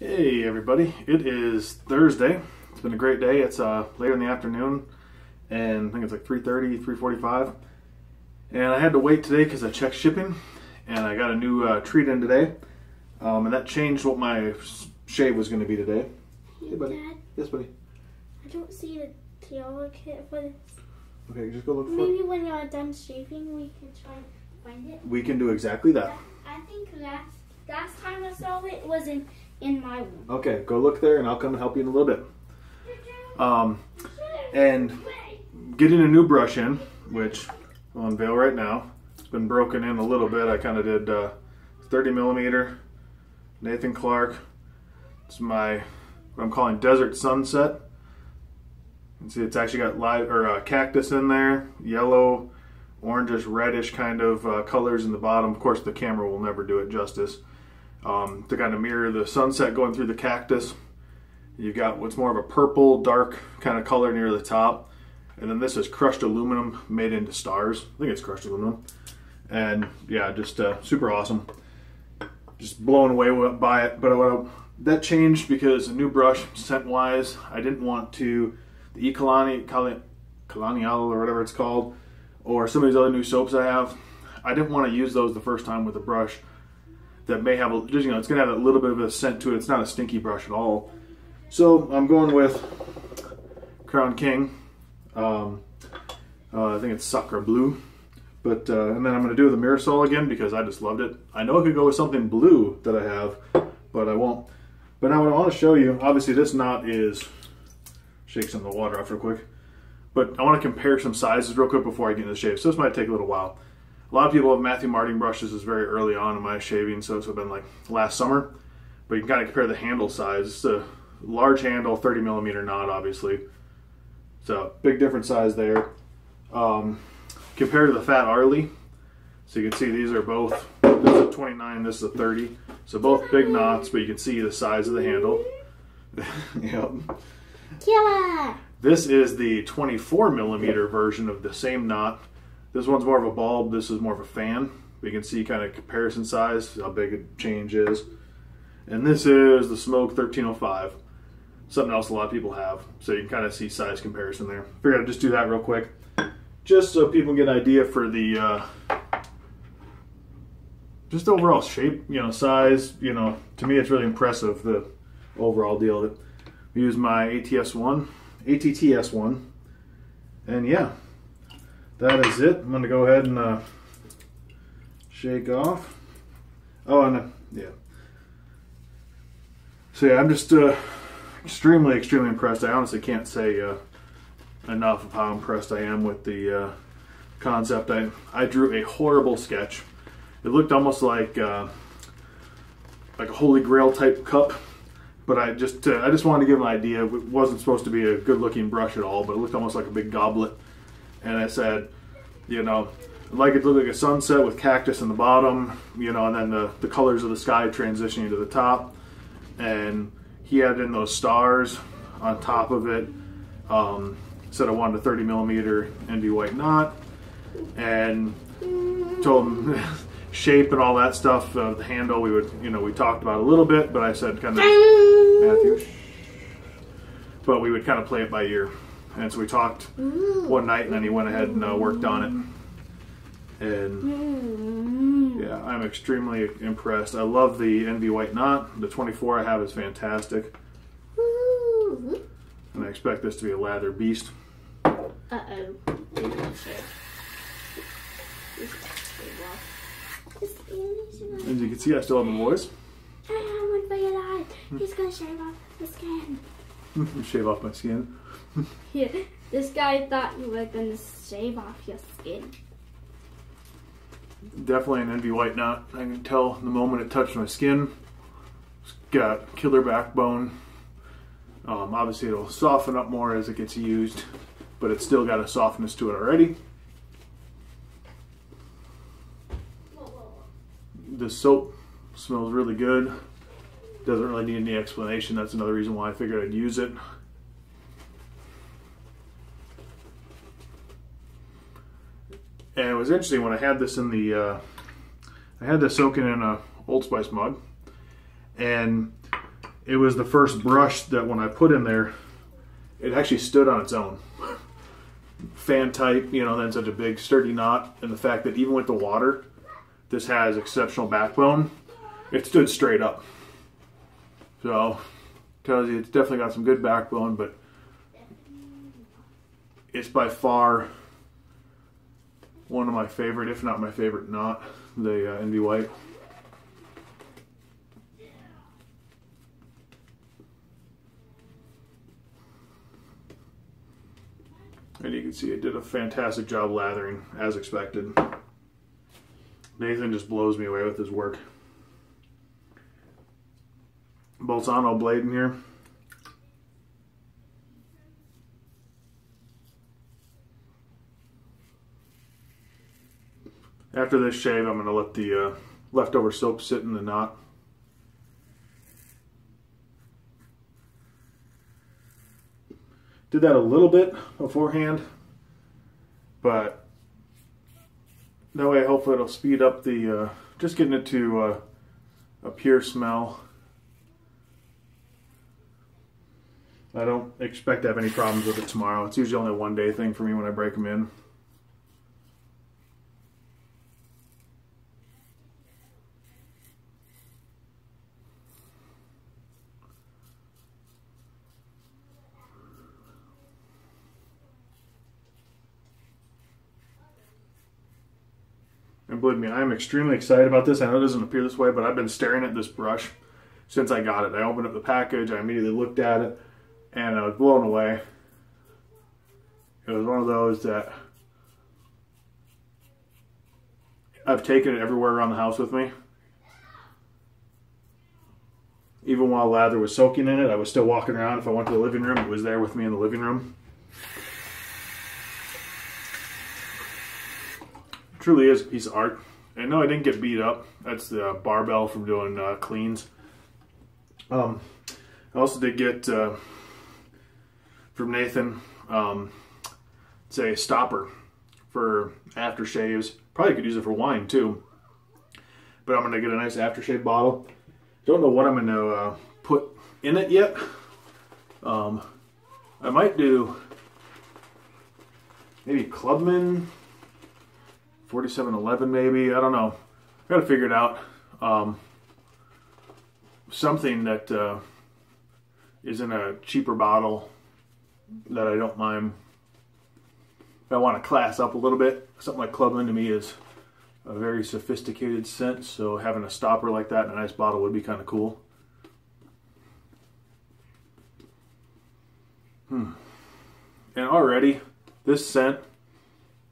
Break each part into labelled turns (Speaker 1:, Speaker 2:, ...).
Speaker 1: Hey everybody, it is Thursday. It's been a great day. It's later in the afternoon and I think it's like 3:30, 3:45. And I had to wait today because I checked shipping and I got a new treat in today. And that changed what my shave was going to be today.
Speaker 2: Hey,
Speaker 1: hey buddy.
Speaker 2: Dad,
Speaker 1: Yes buddy.
Speaker 2: I don't see the Tiara kit for this.
Speaker 1: Okay, just go look for
Speaker 2: Maybe
Speaker 1: it.
Speaker 2: when you're done shaving, we can try and find it.
Speaker 1: We can do exactly that.
Speaker 2: I think last time I saw it was in my room.
Speaker 1: Okay, go look there and I'll come and help you in a little bit. And getting a new brush in, which I'll unveil right now. It's been broken in a little bit. I kind of did 30 millimeter Nathan Clark. It's my, what I'm calling Desert Sunset. You can see it's actually got cactus in there, yellow, orangish, reddish kind of colors in the bottom. Of course, the camera will never do it justice. To kind of mirror the sunset going through the cactus. You've got what's more of a purple, dark kind of color near the top. And then this is crushed aluminum made into stars. I think it's crushed aluminum. And yeah, just super awesome. Just blown away by it. But that changed because a new brush, scent-wise, I didn't want to, the E-Colonial or whatever it's called, or some of these other new soaps I have, I didn't want to use those the first time with a brush that may have, it's going to have a little bit of a scent to it. It's not a stinky brush at all. So I'm going with Crown King. I think it's Sacre Bleu. But and then I'm going to do the Mirasol again because I just loved it. I know I could go with something blue that I have, but I won't. But now what I want to show you, obviously this knot is, shake some of the water off real quick. But I want to compare some sizes real quick before I get into the shave. So this might take a little while. A lot of people have Matthew Martin brushes. Is very early on in my shaving, so it's been like last summer. But you can kind of compare the handle size. It's a large handle, 30 millimeter knot, obviously. So big different size there. Compared to the Fat Arley, so you can see these are both, this is a 29, this is a 30. So both big knots, but you can see the size of the handle. Yep.
Speaker 2: Killer!
Speaker 1: This is the 24 millimeter version of the same knot. This one's more of a bulb, this is more of a fan. But you can see kind of comparison size, how big a change is. And this is the Smoke 1305. Something else a lot of people have. So you can kind of see size comparison there. Figured I'd just do that real quick. Just so people get an idea for the, just overall shape, size, to me it's really impressive, the overall deal. That we use my ATTS1, and yeah, that is it. I'm going to go ahead and shake off. Oh, and yeah. So yeah, I'm just extremely impressed. I honestly can't say enough of how impressed I am with the concept. I drew a horrible sketch. It looked almost like a Holy Grail type cup. But I just wanted to give an idea. It wasn't supposed to be a good looking brush at all, but it looked almost like a big goblet. And I said, I'd like it to look like a sunset with cactus in the bottom, and then the colors of the sky transitioning to the top. And he added in those stars on top of it. Said I wanted a 30 millimeter NV white knot. And told him shape and all that stuff, the handle we talked about a little bit, but I said kind of, Matthew, but we would kind of play it by ear. And so we talked one night and then he went ahead and worked on it. And yeah, I'm extremely impressed. I love the NV white knot. The 24 I have is fantastic. And I expect this to be a lather beast.
Speaker 2: Uh-oh.
Speaker 1: As you can see, I still have my voice.
Speaker 2: I want to be alive. He's gonna shave off the skin.
Speaker 1: Shave off my skin.
Speaker 2: Yeah, this guy thought you were gonna shave off your skin.
Speaker 1: Definitely an NV white knot. I can tell the moment it touched my skin. It's got killer backbone. Obviously, it'll soften up more as it gets used, but it's still got a softness to it already. The soap smells really good. Doesn't really need any explanation. That's another reason why I figured I'd use it. And it was interesting when I had this in the, I had this soaking in a Old Spice mug, and it was the first brush that when I put in there, it actually stood on its own. Fan type, you know, then such a big sturdy knot, and the fact that even with the water, this has exceptional backbone. It stood straight up. So, tells you it's definitely got some good backbone, but it's by far one of my favorite, if not my favorite knot, the Envy White. And you can see it did a fantastic job lathering, as expected. Nathan just blows me away with his work. Bolzano blade in here. After this shave, I'm going to let the leftover soap sit in the knot. Did that a little bit beforehand, but that way hopefully it'll speed up the, just getting it to a pure smell. I don't expect to have any problems with it tomorrow. It's usually only a one-day thing for me when I break them in. And believe me, I'm extremely excited about this. I know it doesn't appear this way, but I've been staring at this brush since I got it. I opened up the package, I immediately looked at it, and I was blown away. It was one of those that I've taken it everywhere around the house with me. Even while lather was soaking in it, I was still walking around. If I went to the living room, it was there with me in the living room. Truly is a piece of art. And no, I didn't get beat up. That's the barbell from doing cleans. I also did get from Nathan, it's a stopper for aftershaves. Probably could use it for wine too. But I'm going to get a nice aftershave bottle. Don't know what I'm going to put in it yet. I might do maybe Clubman 4711 maybe, I don't know. I gotta figure it out. Something that is in a cheaper bottle that I don't mind. If I want to class up a little bit, something like Clubman to me is a very sophisticated scent, so having a stopper like that in a nice bottle would be kind of cool. And already, this scent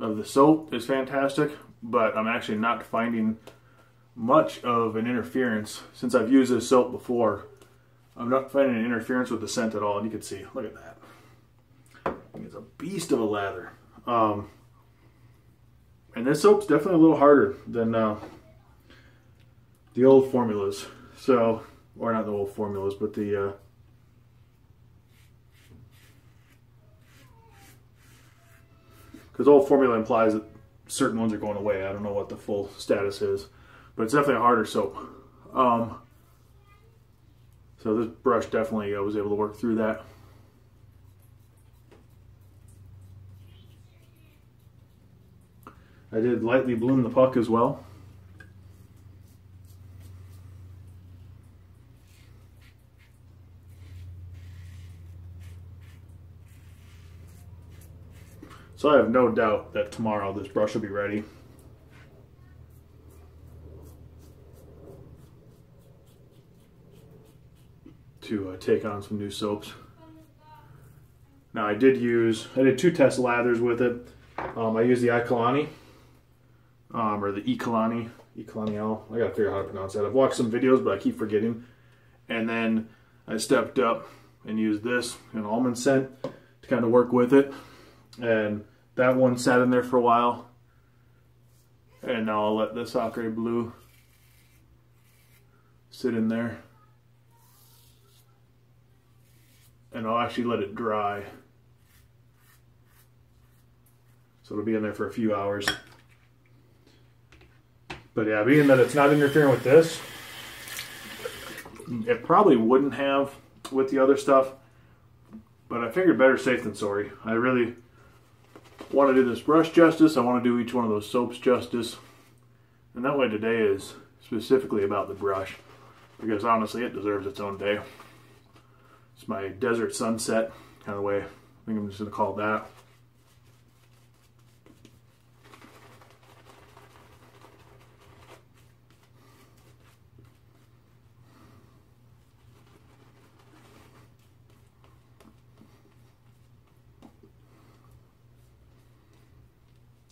Speaker 1: of the soap is fantastic, but I'm actually not finding much of an interference. Since I've used this soap before, I'm not finding an interference with the scent at all, and you can see, look at that. It's a beast of a lather. And this soap's definitely a little harder than the old formulas. So, or not the old formulas, but the because old formula implies that certain ones are going away. I don't know what the full status is, but it's definitely a harder soap. So this brush definitely was able to work through that. I did lightly bloom the puck as well. So I have no doubt that tomorrow this brush will be ready. To take on some new soaps. Now I did two test lathers with it. I used the Ikalani, or the Ikalani L. I gotta figure out how to pronounce that. I've watched some videos, but I keep forgetting. And then I stepped up and used this, an almond scent, to kind of work with it. And that one sat in there for a while. And now I'll let this Acre Blue sit in there. And I'll actually let it dry. So it'll be in there for a few hours. But yeah, being that it's not interfering with this, It probably wouldn't have with the other stuff, but I figured better safe than sorry. I really want to do this brush justice. I want to do each one of those soaps justice. And that way today is specifically about the brush, because honestly it deserves its own day. It's my desert sunset kind of way. I think I'm just going to call it that.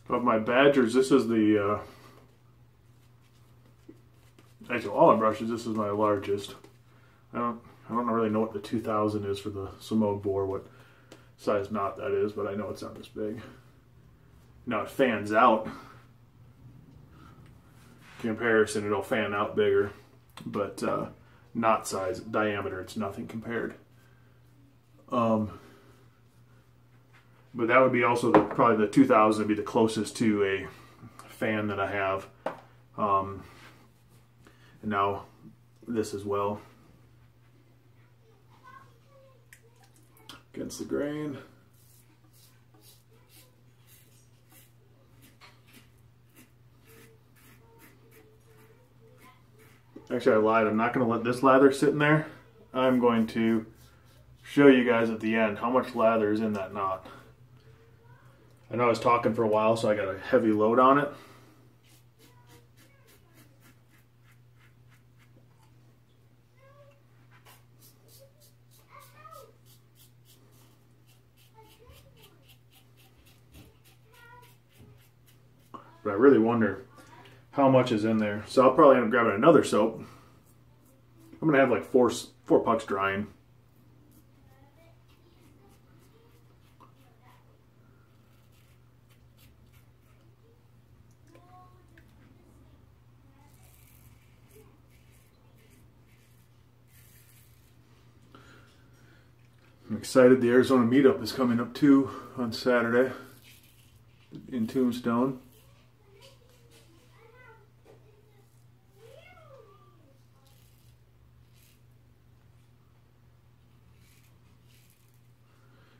Speaker 1: Of my Badgers, this is the, actually all my brushes, this is my largest. I don't really know what the 2000 is for the Simone Bore, what size knot that is, but I know it's not this big. Now it fans out. In comparison, it'll fan out bigger, but knot size, diameter, it's nothing compared. But that would be also probably the 2000 would be the closest to a fan that I have. And now this as well. Against the grain. Actually, I lied. I'm not going to let this lather sit in there. I'm going to show you guys at the end how much lather is in that knot. I know I was talking for a while, so I got a heavy load on it. But I really wonder how much is in there. So I'll probably end up grabbing another soap. I'm going to have like four pucks drying. I'm excited. The Arizona meetup is coming up too on Saturday in Tombstone.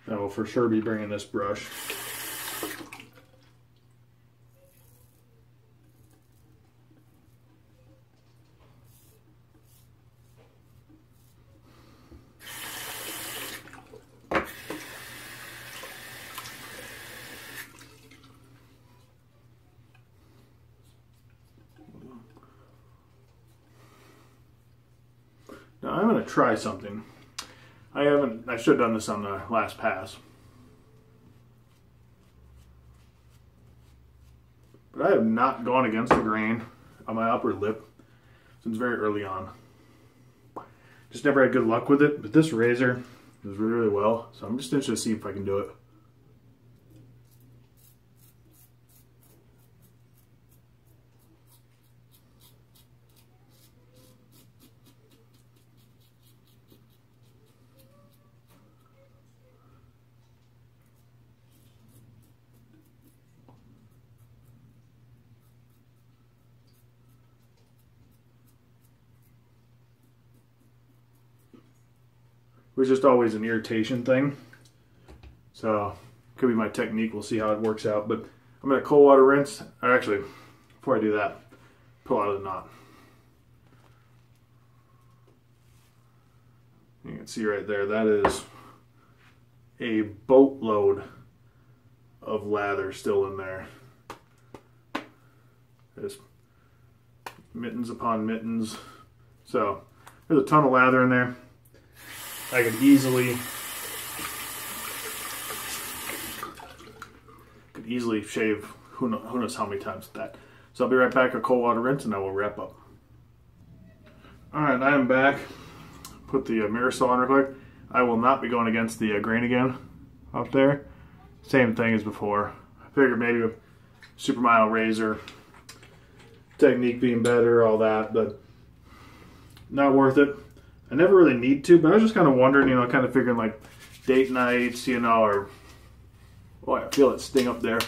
Speaker 1: I will for sure be bringing this brush. Now I'm going to try something. I should have done this on the last pass. But I have not gone against the grain on my upper lip since very early on. Just never had good luck with it, but this razor does really, really well. So I'm just interested to see if I can do it. It was just always an irritation thing. So, could be my technique. We'll see how it works out. But I'm going to cold water rinse. Or actually, before I do that, pull out of the knot. You can see right there, that is a boatload of lather still in there. There's mittens upon mittens. So, there's a ton of lather in there. I could easily shave who knows how many times with that. So I'll be right back, a cold water rinse, and I will wrap up. Alright, I am back. Put the mirror saw on real quick. I will not be going against the grain again out there. Same thing as before. I figured maybe a super mild razor, technique being better, all that, but not worth it. I never really need to, but I was just kind of wondering, kind of figuring like date nights, or, oh, I feel it sting up there.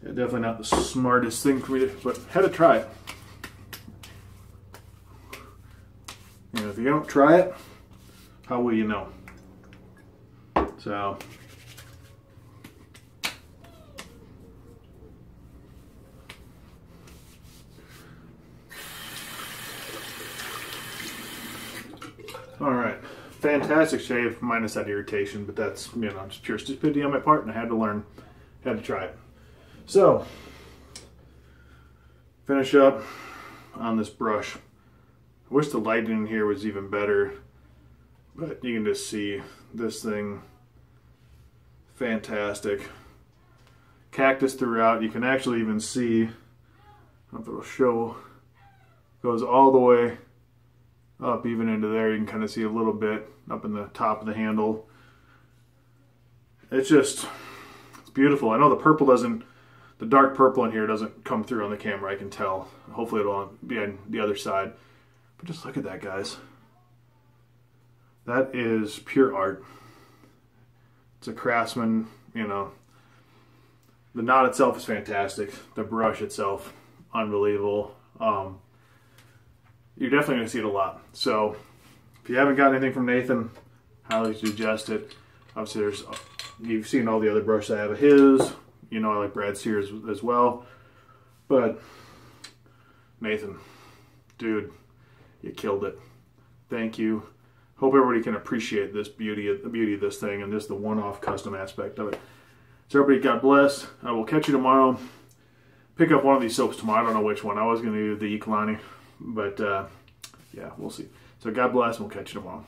Speaker 1: Yeah, definitely not the smartest thing for me to, but had to try it. And if you don't try it, how will you know? So, all right, fantastic shave, minus that irritation, but that's, you know, just pure stupidity on my part, and I had to learn, had to try it. So, finish up on this brush. I wish the lighting in here was even better, but you can just see this thing, fantastic. Cactus throughout. You can actually even see, I don't know if it'll show, goes all the way up even into there. You can kind of see a little bit up in the top of the handle. It's just, it's beautiful. I know the purple doesn't, the dark purple in here doesn't come through on the camera, I can tell. Hopefully it'll be on the other side. But just look at that, guys. That is pure art. It's a Craftsman, you know. The knot itself is fantastic. The brush itself, unbelievable. You're definitely going to see it a lot. So, if you haven't got anything from Nathan, highly suggest it. Obviously, you've seen all the other brushes I have of his. You know I like Brad Sears as well. But, Nathan, dude, you killed it. Thank you. Hope everybody can appreciate this the beauty of this thing and just the one-off custom aspect of it. So everybody, God bless. I will catch you tomorrow. Pick up one of these soaps tomorrow. I don't know which one. I was going to do the Ikalani, but yeah, we'll see. So God bless, and we'll catch you tomorrow.